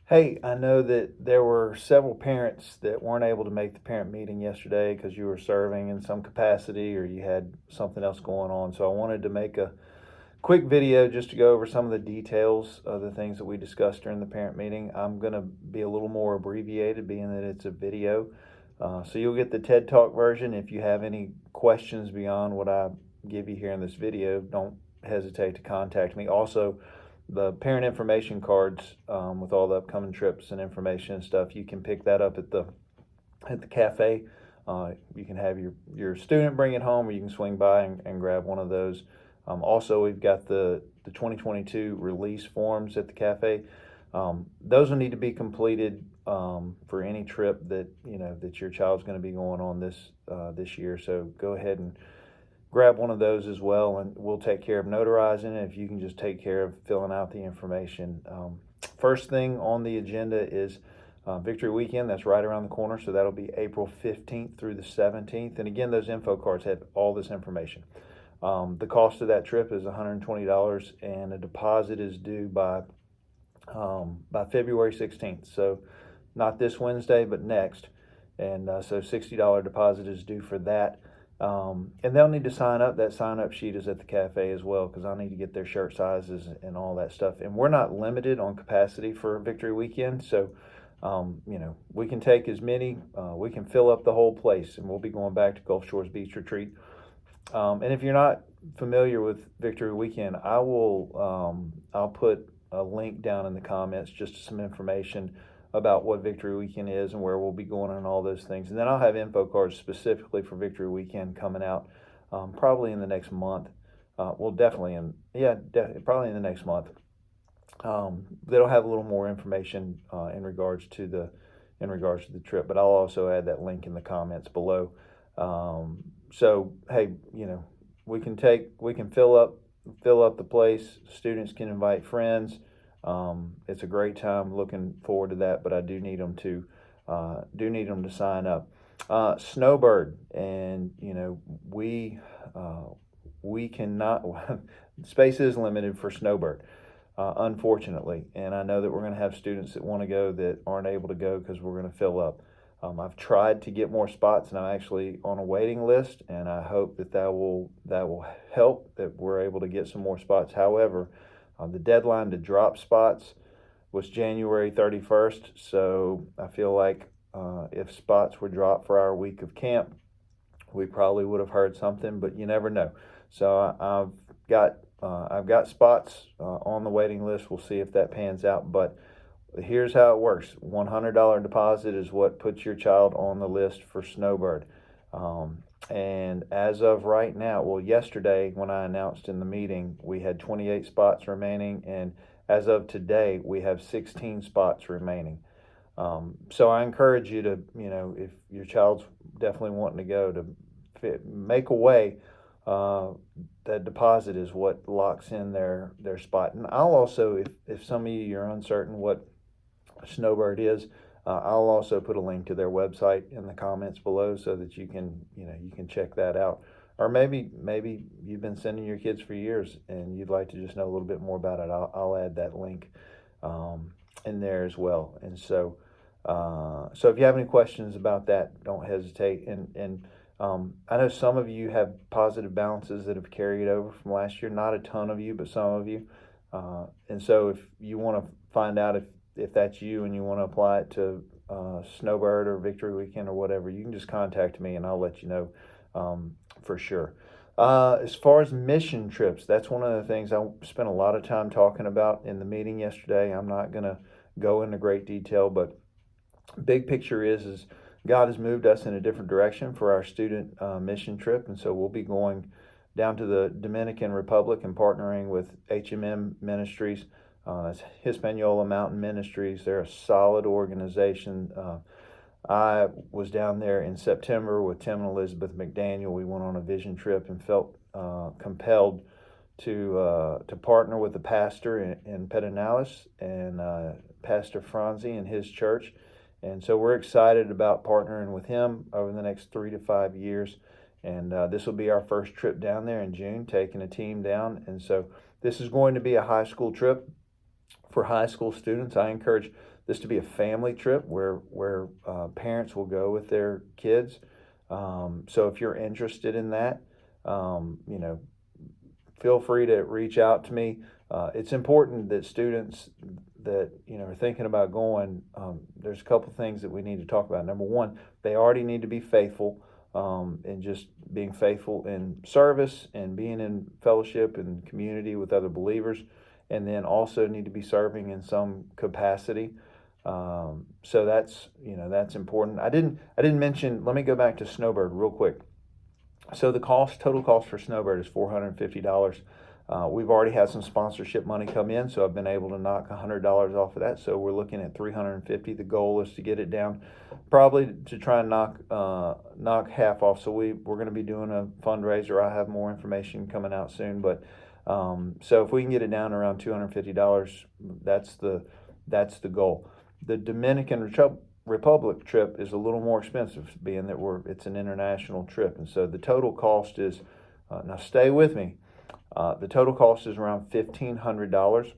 Hey, I know that there were several parents that weren't able to make the parent meeting yesterday because you were serving in some capacity or you had something else going on. So I wanted to make a quick video just to go over some of the details of the things that we discussed during the parent meeting. I'm going to be a little more abbreviated, being that it's a video. So you'll get the TED Talk version. If you have any questions beyond what I give you here in this video, don't hesitate to contact me. Also, the parent information cards with all the upcoming trips and information and stuff, you can pick that up at the cafe. You can have your student bring it home, or you can swing by and grab one of those. Also, we've got the 2022 release forms at the cafe. Those will need to be completed for any trip that that your child's going to be going on this year. So go ahead and grab one of those as well, and we'll take care of notarizing it if you can just take care of filling out the information. First thing on the agenda is Victory Weekend. That's right around the corner, so that'll be April 15th through the 17th. And again, those info cards have all this information. The cost of that trip is $120, and a deposit is due by February 16th. So not this Wednesday, but next. And so $60 deposit is due for that. And they'll need to sign up. That sign up sheet is at the cafe as well, because I'll need to get their shirt sizes and all that stuff. And we're not limited on capacity for Victory Weekend. So, we can take as many, we can fill up the whole place, and we'll be going back to Gulf Shores Beach Retreat. And if you're not familiar with Victory Weekend, I'll put a link down in the comments, just some information about what Victory Weekend is and where we'll be going and all those things. And then I'll have info cards specifically for Victory Weekend coming out probably in the next month. Probably in the next month. That'll have a little more information in regards to the trip, but I'll also add that link in the comments below. So hey, we can fill up the place. Students can invite friends. It's a great time. Looking forward to that, but I do need them to sign up. Snowbird, and we cannot. Space is limited for Snowbird, unfortunately, and I know that we're going to have students that want to go that aren't able to go because we're going to fill up. I've tried to get more spots, and I'm actually on a waiting list, and I hope that will help, that we're able to get some more spots. However, the deadline to drop spots was January 31st, so I feel like if spots were dropped for our week of camp, we probably would have heard something, but you never know. So I've got spots on the waiting list. We'll see if that pans out, but here's how it works. $100 deposit is what puts your child on the list for Snowbird. And as of right now, well, yesterday when I announced in the meeting, we had 28 spots remaining, and as of today, we have 16 spots remaining. So I encourage you to, if your child's definitely wanting to go, to make a way. That deposit is what locks in their spot. And I'll also, if some of you are uncertain what Snowbird is, I'll also put a link to their website in the comments below so that you can check that out. Or maybe you've been sending your kids for years and you'd like to just know a little bit more about it. I'll add that link in there as well. And so if you have any questions about that, don't hesitate. And I know some of you have positive balances that have carried over from last year. Not a ton of you, but some of you. And so if you want to find out if that's you and you want to apply it to Snowbird or Victory Weekend or whatever, you can just contact me and I'll let you know for sure. As far as mission trips, that's one of the things I spent a lot of time talking about in the meeting yesterday. I'm not going to go into great detail, but big picture is God has moved us in a different direction for our student mission trip, and so we'll be going down to the Dominican Republic and partnering with HMM Ministries. It's Hispaniola Mountain Ministries. They're a solid organization. I was down there in September with Tim and Elizabeth McDaniel. We went on a vision trip and felt compelled to partner with the pastor in Pedernales and Pastor Franzi and his church. And so we're excited about partnering with him over the next 3 to 5 years. And this will be our first trip down there in June, taking a team down. And so this is going to be a high school trip for high school students. I encourage this to be a family trip where parents will go with their kids. So if you're interested in that, you know, feel free to reach out to me. It's important that students that are thinking about going. There's a couple things that we need to talk about. Number one, they already need to be faithful, and just being faithful in service and being in fellowship and community with other believers, and then also need to be serving in some capacity. So that's important. I didn't mention. Let me go back to Snowbird real quick. So the total cost for Snowbird is $450. We've already had some sponsorship money come in, so I've been able to knock $100 off of that. So we're looking at $350. The goal is to get it down, probably to try and knock half off. So we're going to be doing a fundraiser. I have more information coming out soon, but so if we can get it down around $250, that's the goal. The Dominican Republic trip is a little more expensive, being that it's an international trip, and so the total cost is now stay with me. The total cost is around $1,500.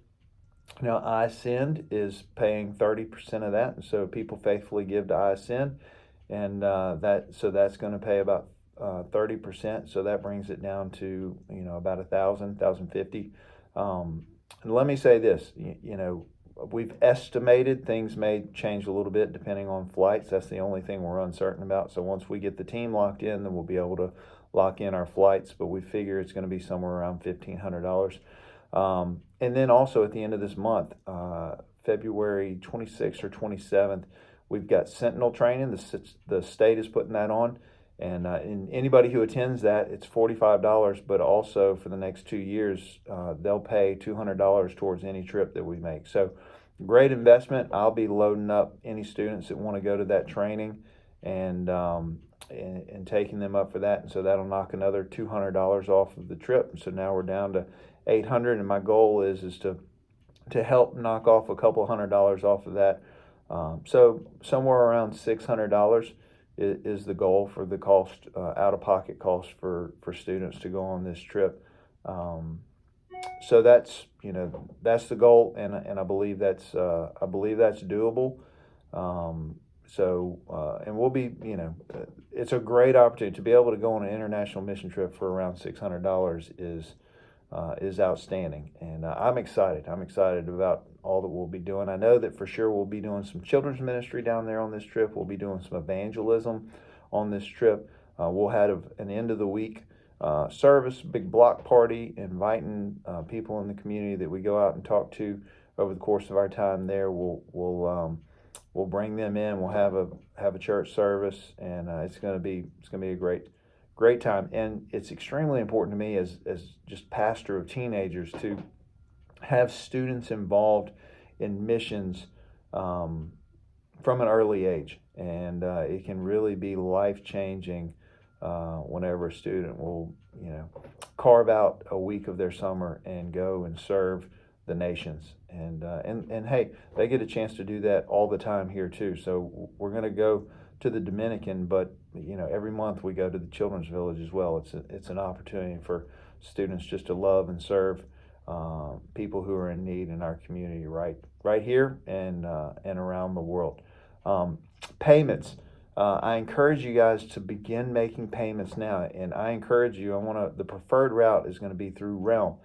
Now iSend is paying 30% of that, and so people faithfully give to iSend, and that's going to pay about 30%. So that brings it down to about $1,050. And let me say this, we've estimated things may change a little bit depending on flights. That's the only thing we're uncertain about. So once we get the team locked in, then we'll be able to lock in our flights. But we figure it's going to be somewhere around $1,500. And then also at the end of this month, February 26th or 27th, we've got Sentinel training. The state is putting that on. And anybody who attends that, it's $45, but also for the next 2 years, they'll pay $200 towards any trip that we make. So great investment. I'll be loading up any students that want to go to that training and taking them up for that. And so that'll knock another $200 off of the trip. And so now we're down to $800, and my goal is to help knock off a couple $100 off of that. So somewhere around $600 is the goal for the cost, out-of-pocket cost for students to go on this trip. So that's the goal, and I believe that's doable. And we'll be, it's a great opportunity to be able to go on an international mission trip for around $600 is outstanding, and I'm excited. I'm excited about all that we'll be doing. I know that for sure we'll be doing some children's ministry down there on this trip. We'll be doing some evangelism on this trip. We'll have an end of the week service, big block party, inviting people in the community that we go out and talk to over the course of our time there. We'll bring them in. We'll have a church service, and it's going to be a great time. And it's extremely important to me as just pastor of teenagers to have students involved in missions from an early age, and it can really be life-changing whenever a student will carve out a week of their summer and go and serve the nations. And hey, they get a chance to do that all the time here too. So we're going to go to the Dominican, but every month we go to the Children's Village as well. It's an opportunity for students just to love and serve people who are in need in our community, right here and around the world. Payments. I encourage you guys to begin making payments now, and I encourage you. The preferred route is going to be through Realm.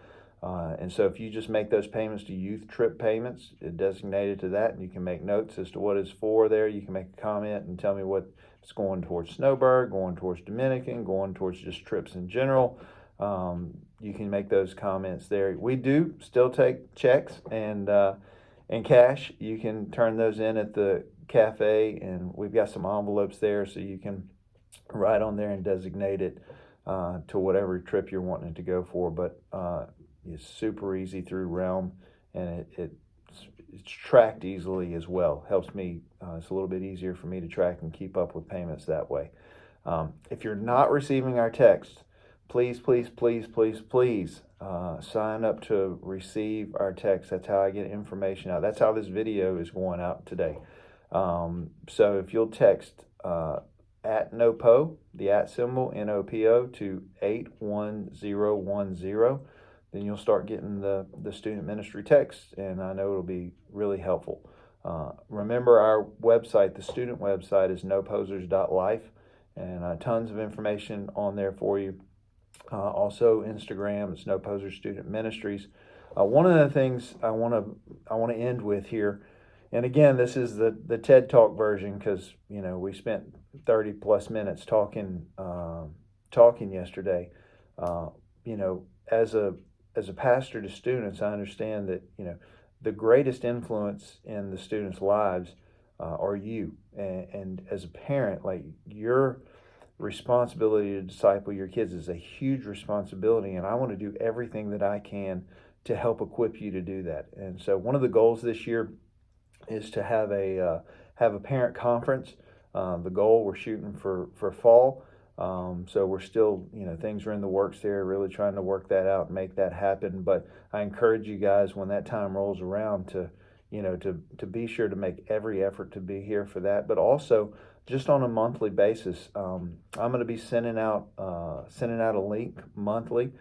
And so if you just make those payments to Youth Trip Payments, designated to that, and you can make notes as to what it's for there. You can make a comment and tell me what it's going towards Snowbird, going towards Dominican, going towards just trips in general. You can make those comments there. We do still take checks and cash. You can turn those in at the cafe, and we've got some envelopes there, so you can write on there and designate it to whatever trip you're wanting to go for. But it's super easy through Realm, and it's tracked easily as well. Helps me. It's a little bit easier for me to track and keep up with payments that way. If you're not receiving our text, please sign up to receive our text. That's how I get information out. That's how this video is going out today. So if you'll text at NOPO, the at symbol, NOPO, to 81010, then you'll start getting the student ministry text, and I know it'll be really helpful. Remember our website, the student website is noposers.life, and tons of information on there for you. Also Instagram, it's No Poser Student Ministries. One of the things I want to end with here, and again, this is the TED Talk version because we spent 30 plus minutes talking yesterday. As a pastor to students, I understand that the greatest influence in the students' lives are you, and as a parent, like your responsibility to disciple your kids is a huge responsibility, and I want to do everything that I can to help equip you to do that. And so one of the goals this year is to have a parent conference. The goal, we're shooting for fall. So we're still, things are in the works there, really trying to work that out and make that happen. But I encourage you guys when that time rolls around to be sure to make every effort to be here for that. But also just on a monthly basis, I'm going to be sending out a link monthly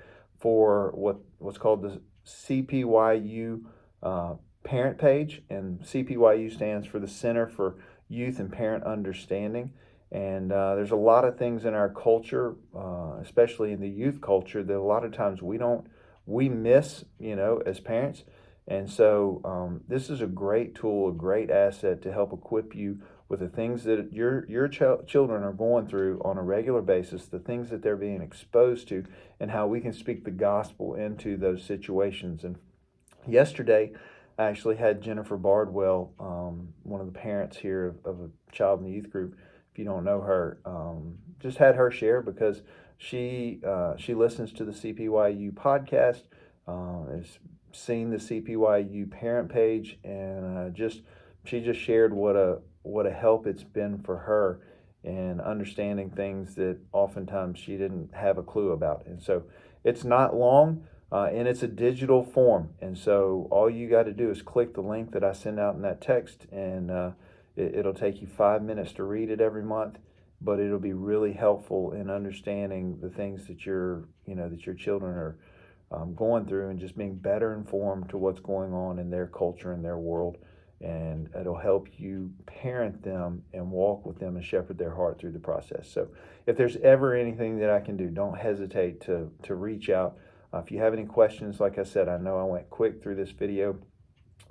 for what's called the CPYU parent page, and CPYU stands for the Center for Youth and Parent Understanding. And there's a lot of things in our culture, especially in the youth culture, that a lot of times we miss, as parents. And so this is a great tool, a great asset to help equip you with the things that your children are going through on a regular basis, the things that they're being exposed to, and how we can speak the gospel into those situations. And yesterday, I actually had Jennifer Bardwell, one of the parents here of a child in the youth group. If you don't know her, just had her share because she listens to the CPYU podcast, has seen the CPYU parent page, and she just shared what a help it's been for her in understanding things that oftentimes she didn't have a clue about. And so it's not long. And it's a digital form, and so all you got to do is click the link that I send out in that text, and it'll take you 5 minutes to read it every month, but it'll be really helpful in understanding the things that your children are going through, and just being better informed to what's going on in their culture and their world, and it'll help you parent them and walk with them and shepherd their heart through the process. So if there's ever anything that I can do, don't hesitate to reach out. If you have any questions, like I said, I know I went quick through this video,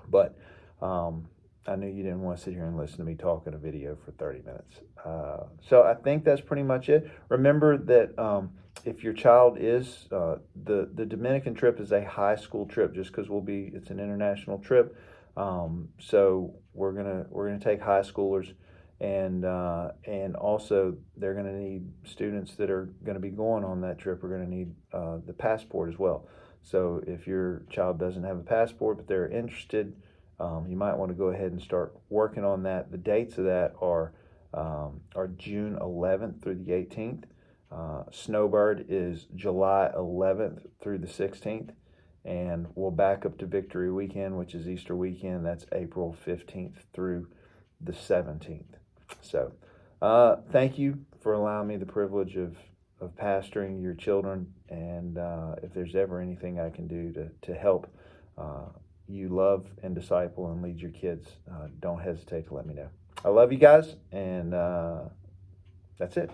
but I knew you didn't want to sit here and listen to me talk in a video for 30 minutes. So I think that's pretty much it. Remember that if your child is, the Dominican trip is a high school trip, just because it's an international trip. So we're gonna take high schoolers, and also they're going to need students that are going to be going on that trip are going to need the passport as well. So if your child doesn't have a passport but they're interested, you might want to go ahead and start working on that. The dates of that are June 11th through the 18th. Snowbird is July 11th through the 16th. And we'll back up to Victory Weekend, which is Easter weekend. That's April 15th through the 17th. So thank you for allowing me the privilege of pastoring your children. And if there's ever anything I can do to help you love and disciple and lead your kids, don't hesitate to let me know. I love you guys, and that's it.